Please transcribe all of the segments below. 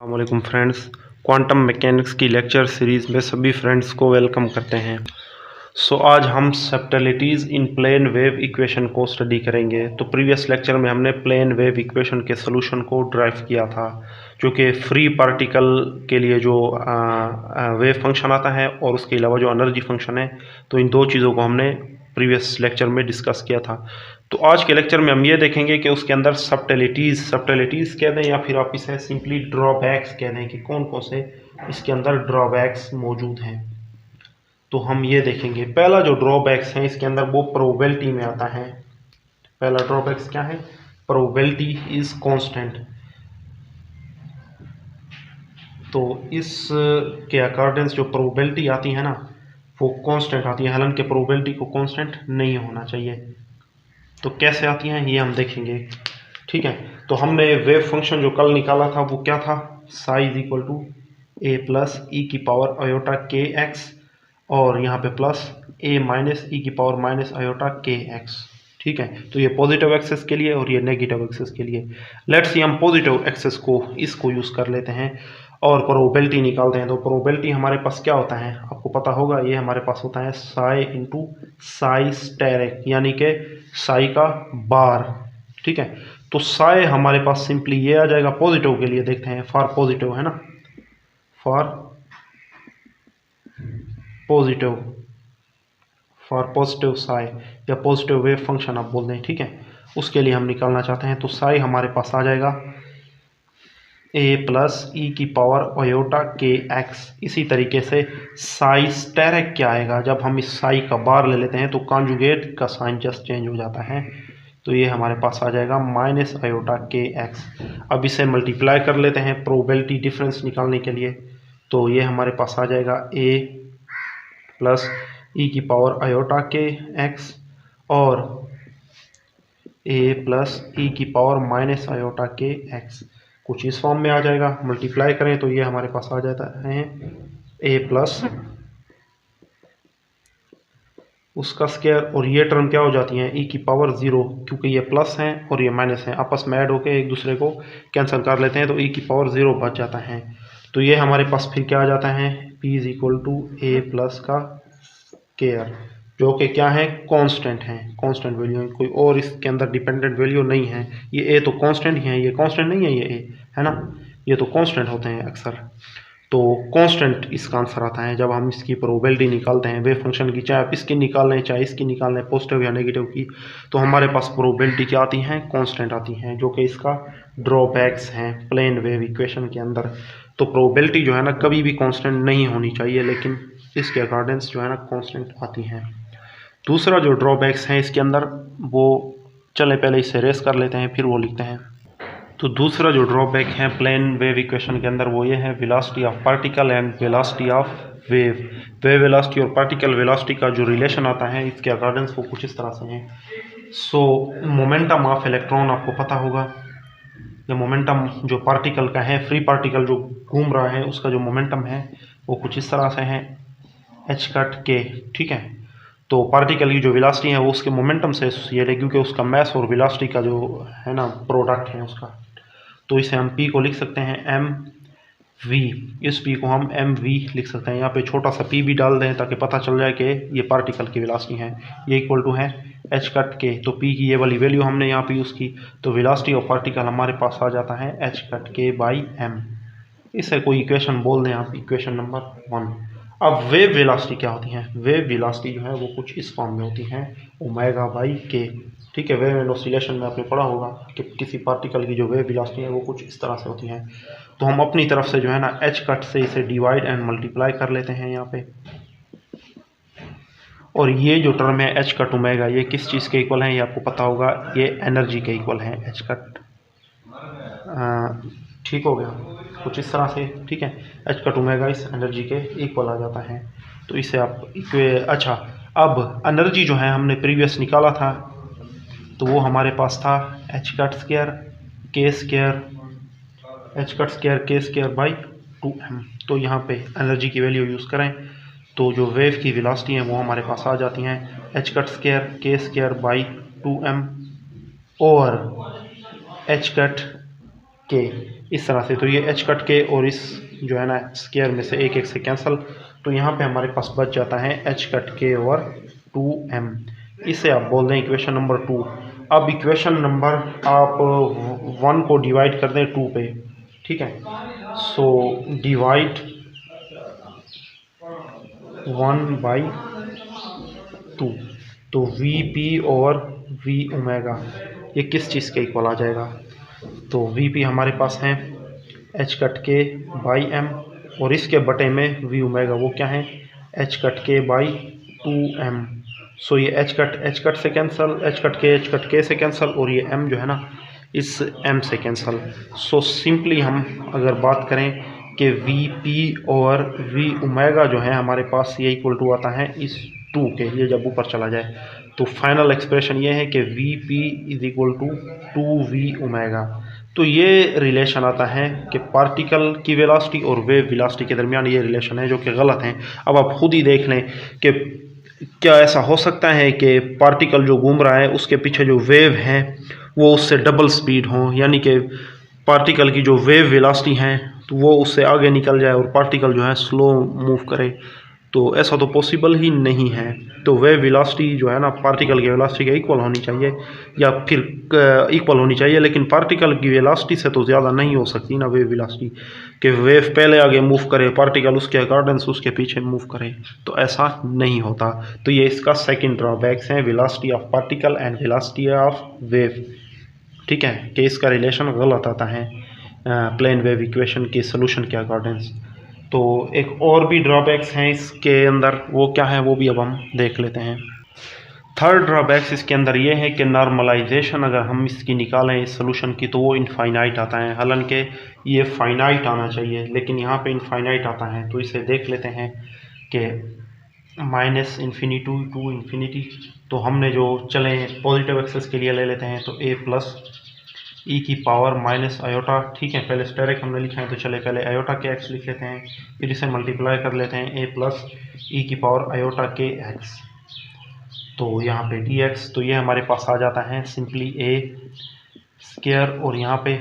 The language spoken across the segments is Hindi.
अस्सलामुअलैकुम फ्रेंड्स, क्वांटम मैकेनिक्स की लेक्चर सीरीज़ में सभी फ्रेंड्स को वेलकम करते हैं। आज हम सबटलिटीज़ इन प्लेन वेव इक्वेशन को स्टडी करेंगे। तो प्रीवियस लेक्चर में हमने प्लेन वेव इक्वेशन के सॉल्यूशन को ड्राइव किया था, जो कि फ्री पार्टिकल के लिए जो वेव फंक्शन आता है और उसके अलावा जो एनर्जी फंक्शन है, तो इन दो चीज़ों को हमने प्रीवियस लेक्चर में डिस्कस किया था। तो आज के लेक्चर में हम ये देखेंगे कि उसके अंदर सबटलिटीज़ कह दें या फिर आप इसे सिंपली ड्रॉबैक्स कह दें कि कौन कौन से इसके अंदर ड्रॉबैक्स मौजूद हैं। तो हम ये देखेंगे, पहला जो ड्रॉबैक्स है इसके अंदर वो प्रोबेबिलिटी में आता है। पहला ड्रॉबैक्स क्या है? Probability is constant. तो इस के अकॉर्डिंग जो प्रोबेबिलिटी आती है ना, वो कांस्टेंट आती है, हालांकि प्रोबेबिलिटी को कांस्टेंट नहीं होना चाहिए। तो कैसे आती हैं ये हम देखेंगे, ठीक है। तो हमने वेव फंक्शन जो कल निकाला था वो क्या था? Psi is equal to A plus e की पावर आयोटा के एक्स, और यहाँ पे प्लस ए माइनस ई की power minus iota K x, ठीक है। तो ये पॉजिटिव एक्सेस के लिए और ये नेगेटिव एक्सेस के लिए। लेट्स सी हम पॉजिटिव एक्सेस को इसको यूज़ कर लेते हैं और प्रोबेबिलिटी निकालते हैं। तो प्रोबेबिलिटी हमारे पास क्या होता है आपको पता होगा, ये हमारे पास होता है साई इंटू साई स्टेरिक, यानी कि साई का बार, ठीक है। तो साई हमारे पास सिंपली ये आ जाएगा पॉजिटिव के लिए, देखते हैं फॉर पॉजिटिव है ना, फॉर पॉजिटिव साई या पॉजिटिव वेव फंक्शन आप बोल दें, ठीक है। उसके लिए हम निकालना चाहते हैं, तो साई हमारे पास आ जाएगा ए प्लस ई की पावर आयोटा के एक्स। इसी तरीके से साई स्टेरिक क्या आएगा, जब हम इस साई का बार ले लेते हैं तो कॉन्जुगेट का साइन जस्ट चेंज हो जाता है, तो ये हमारे पास आ जाएगा माइनस आयोटा के एक्स। अब इसे मल्टीप्लाई कर लेते हैं प्रोबेबिलिटी डिफरेंस निकालने के लिए, तो ये हमारे पास आ जाएगा ए प्लस ई की पावर आयोटा के एक्स और ए प्लस ई की power minus iota K x, कुछ इस फॉर्म में आ जाएगा। मल्टीप्लाई करें तो ये हमारे पास आ जाता है ए प्लस उसका स्क्वायर, और ये टर्म क्या हो जाती है ई की पावर 0, क्योंकि ये प्लस हैं और ये माइनस हैं, आपस में ऐड होकर एक दूसरे को कैंसिल कर लेते हैं, तो ई की पावर 0 बच जाता है। तो ये हमारे पास फिर क्या आ जाता है, P is equal to A plus का स्क्वायर, जो कि क्या है, कांस्टेंट है, कांस्टेंट वैल्यू है, कोई और इसके अंदर डिपेंडेंट वैल्यू नहीं है। ये ए तो कांस्टेंट ही है, ये कांस्टेंट नहीं है, ये ए है ना, ये तो कांस्टेंट होते हैं अक्सर। तो कांस्टेंट इसका आंसर आता है जब हम इसकी प्रोबेबिलिटी निकालते हैं वेव फंक्शन की, चाहे आप इसकी निकाल लें चाहे इसकी निकाल लें, पॉजिटिव या नेगेटिव की, तो हमारे पास प्रोबेबिलिटी क्या आती हैं, कांस्टेंट आती हैं, जो कि इसका ड्रॉबैक्स हैं प्लेन वेव इक्वेशन के अंदर। तो प्रोबेबिलिटी जो है ना कभी भी कांस्टेंट नहीं होनी चाहिए, लेकिन इसके अकॉर्डिंग जो है ना कांस्टेंट आती हैं। दूसरा जो ड्रॉबैक्स हैं इसके अंदर, वो चले पहले इसे रेस कर लेते हैं फिर वो लिखते हैं। तो दूसरा जो ड्रॉबैक है प्लेन वेव इक्वेशन के अंदर वो ये है velocity of particle and velocity of wave. Wave velocity और पार्टिकल वेलोसिटी का जो रिलेशन आता है इसके अकॉर्डिंग वो कुछ इस तरह से है। मोमेंटम ऑफ इलेक्ट्रॉन आपको पता होगा, जो मोमेंटम जो पार्टिकल का है, फ्री पार्टिकल जो घूम रहा है उसका जो मोमेंटम है वो कुछ इस तरह से है एच कट के, ठीक है। तो पार्टिकल की जो वेलोसिटी है वो उसके मोमेंटम से एसोसिएट है, क्योंकि उसका मास और वेलोसिटी का जो है ना प्रोडक्ट है उसका। तो इसे हम p को लिख सकते हैं एम वी, इस p को हम एम वी लिख सकते हैं। यहाँ पे छोटा सा p भी डाल दें ताकि पता चल जाए कि ये पार्टिकल की वेलोसिटी है, ये इक्वल टू है एच कट के। तो p की ये वाली वैल्यू हमने यहाँ पे यूज़ की, तो वेलोसिटी ऑफ पार्टिकल हमारे पास आ जाता है एच कट के बाई एम। इसे कोई इक्वेशन बोल दें आप, इक्वेशन नंबर 1। अब वेव वेलोसिटी क्या होती है? वेव वेलोसिटी जो है वो कुछ इस फॉर्म में होती है ओमेगा बाई के, ठीक है। वेव एंड ऑसिलेशन में आपने पढ़ा होगा कि किसी पार्टिकल की जो वेव वेलोसिटी है वो कुछ इस तरह से होती है। तो हम अपनी तरफ से जो है ना एच कट से इसे डिवाइड एंड मल्टीप्लाई कर लेते हैं यहाँ पे, और ये जो टर्म है एच कट ओमेगा, ये किस चीज़ के इक्वल है ये आपको पता होगा, ये एनर्जी के इक्वल है एच कट, ठीक हो गया कुछ इस तरह से, ठीक है। एच कट ओमेगा इस एनर्जी के इक्वल आ जाता है। तो इसे आप अच्छा, अब एनर्जी जो है हमने प्रीवियस निकाला था, तो वो हमारे पास था एच कट स्क्वायर के स्क्वायर, एच कट स्क्वायर के स्क्वायर बाई 2m। तो यहाँ पे एनर्जी की वैल्यू यूज़ करें तो जो वेव की वेलोसिटी है वो हमारे पास आ जाती हैं एच कट स्क्वायर के स्क्वायर बाई 2m, और एच कट के, इस तरह से। तो ये एच कट के और इस जो है ना स्क्वायर में से एक एक से कैंसिल, तो यहाँ पे हमारे पास बच जाता है एच कट के ओवर 2m। इसे आप बोल दें इक्वेशन नंबर 2। अब इक्वेशन नंबर आप 1 को डिवाइड कर दें 2 पे, ठीक है। सो डिवाइड 1/2, तो V P over V omega ये किस चीज़ के इक्वल आ जाएगा? तो वी पी हमारे पास है एच कट के बाई एम, और इसके बटे में वी ओमेगा वो क्या है? एच कट के बाई 2m। सो ये एच कट से कैंसल, एच कट के से कैंसल, और ये m जो है ना इस m से कैंसल। सो सिंपली हम अगर बात करें कि वी पी और वी ओमेगा जो है हमारे पास ये इक्वल टू आता है इस 2 के, ये जब ऊपर चला जाए तो फाइनल एक्सप्रेशन ये है कि V P is equal to 2v omega. तो ये रिलेशन आता है कि पार्टिकल की वेलोसिटी और वेव वेलोसिटी के दरमियान ये रिलेशन है, जो कि गलत है। अब आप खुद ही देख लें कि क्या ऐसा हो सकता है कि पार्टिकल जो घूम रहा है उसके पीछे जो वेव है वो उससे डबल स्पीड हो, यानी कि पार्टिकल की जो वेव वेलोसिटी है तो वो उससे आगे निकल जाए और पार्टिकल जो है स्लो मूव करे? तो ऐसा तो पॉसिबल ही नहीं है। तो वेव वेलोसिटी जो है ना पार्टिकल की वेलोसिटी के इक्वल होनी चाहिए, या फिर इक्वल होनी चाहिए, लेकिन पार्टिकल की वेलोसिटी से तो ज़्यादा नहीं हो सकती ना वेव वेलोसिटी, कि वेव पहले आगे मूव करे, पार्टिकल उसके अकॉर्डेंस उसके पीछे मूव करे, तो ऐसा नहीं होता। तो ये इसका सेकंड ड्रॉबैक्स है, velocity of particle and velocity of wave, ठीक है, कि इसका रिलेशन गलत आता है प्लेन वेव इक्वेशन के सोल्यूशन के अकॉर्डेंस। तो एक और भी ड्रॉबैक्स हैं इसके अंदर, वो क्या है वो भी अब हम देख लेते हैं। थर्ड ड्रॉबैक्स इसके अंदर ये है कि नॉर्मलाइजेशन अगर हम इसकी निकालें इस सोल्यूशन की तो वो इनफाइनाइट आता है, हालांकि ये फाइनाइट आना चाहिए लेकिन यहाँ पे इनफाइनाइट आता है। तो इसे देख लेते हैं कि माइनस इन्फिनिटी टू इन्फिनिटी, तो हमने जो चले पॉजिटिव एक्सेस के लिए ले लेते हैं, तो a प्लस ई की पावर माइनस आयोटा, ठीक है। पहले स्टेरिक हमने लिखा है तो चले पहले आयोटा के एक्स लिख लेते हैं, फिर इसे मल्टीप्लाई कर लेते हैं a प्लस ई की पावर आयोटा के एक्स, तो यहाँ पे dx, तो ये हमारे पास आ जाता है सिंपली a स्क्वायर, और यहाँ पे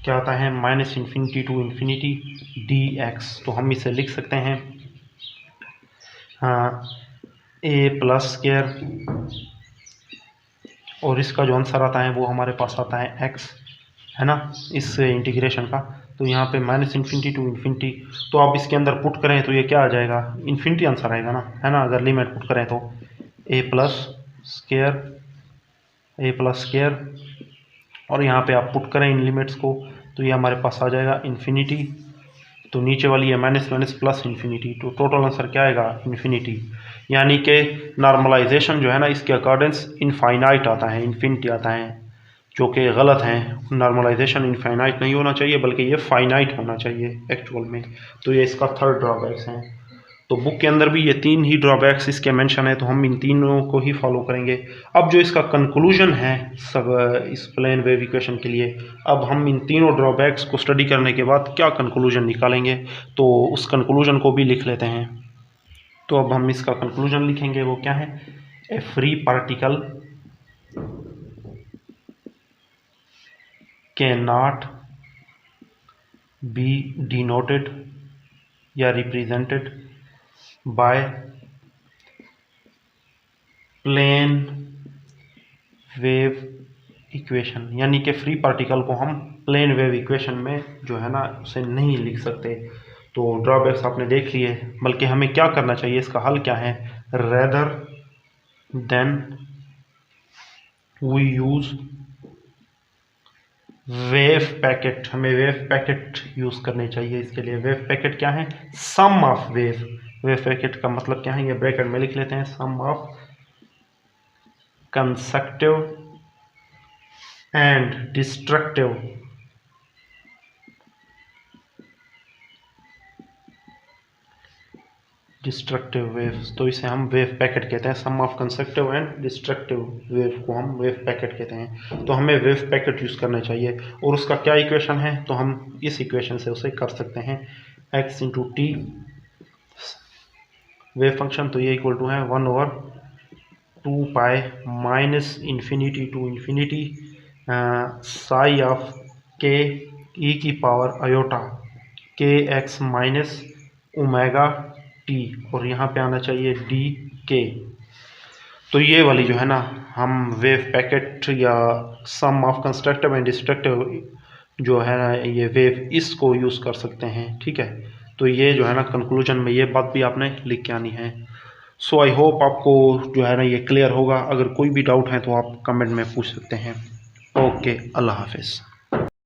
क्या आता है minus infinity to infinity dx। तो हम इसे लिख सकते हैं a प्लस स्क्वायर, और इसका जो आंसर आता है वो हमारे पास आता है x, है ना, इस इंटीग्रेशन का। तो यहाँ पे माइनस इन्फिनिटी टू इन्फिनिटी, तो आप इसके अंदर पुट करें तो ये क्या आ जाएगा? इन्फिनिटी आंसर आएगा ना, है ना, अगर लिमिट पुट करें तो a प्लस स्क्वायर, और यहाँ पे आप पुट करें इन लिमिट्स को तो ये हमारे पास आ जाएगा इन्फिनिटी, तो नीचे वाली है माइनस माइनस प्लस इन्फिनिटी, तो टोटल आंसर क्या आएगा? इन्फिनिटी। यानी कि नॉर्मलाइजेशन जो है ना इसके अकॉर्डेंस इनफाइनाइट आता है, इन्फिनिटी आता है, जो कि गलत है। नॉर्मलाइजेशन इनफाइनाइट नहीं होना चाहिए बल्कि ये फाइनाइट होना चाहिए एक्चुअल में। तो ये इसका थर्ड ड्रॉबैक्स है। तो बुक के अंदर भी ये 3 ही ड्रॉबैक्स इसके मेंशन है, तो हम इन तीनों को ही फॉलो करेंगे। अब जो इसका कंक्लूजन है सब इस प्लेन वेव इक्वेशन के लिए, अब हम इन तीनों ड्रॉबैक्स को स्टडी करने के बाद क्या कंक्लूजन निकालेंगे, तो उस कंक्लूजन को भी लिख लेते हैं। तो अब हम इसका कंक्लूजन लिखेंगे, वो क्या है? A free particle can not be denoted या represented by plane wave equation, यानी कि फ्री पार्टिकल को हम प्लेन वेव इक्वेशन में जो है ना उसे नहीं लिख सकते। तो ड्रॉबैक्स आपने देख लिए, बल्कि हमें क्या करना चाहिए, इसका हल क्या है? Rather than we use wave packet, हमें वेव पैकेट यूज करने चाहिए। इसके लिए वेव पैकेट क्या है? Sum of wave. Wave packet का मतलब क्या है, ये ब्रैकेट में लिख लेते हैं, sum of constructive and destructive waves. तो इसे हम वेव पैकेट कहते हैं, sum of constructive and destructive wave को हम वेव पैकेट कहते हैं। तो हमें वेव पैकेट यूज करना चाहिए, और उसका क्या इक्वेशन है, तो हम इस इक्वेशन से उसे कर सकते हैं, x into T wave function, तो ये इक्वल टू है 1/2 pi minus infinity to infinity psi of K E की power iota K X minus omega T, और यहाँ पे आना चाहिए डी के। तो ये वाली जो है ना, हम वेव पैकेट या सम ऑफ कंस्ट्रक्टिव एंड डिस्ट्रक्टिव जो है ना ये वेव, इसको यूज़ कर सकते हैं। ठीक है, तो ये जो है ना कंक्लूजन में ये बात भी आपने लिख के आनी है। सो आई होप आपको जो है ना ये क्लियर होगा। अगर कोई भी डाउट है तो आप कमेंट में पूछ सकते हैं। ओके, अल्लाह हाफिज़।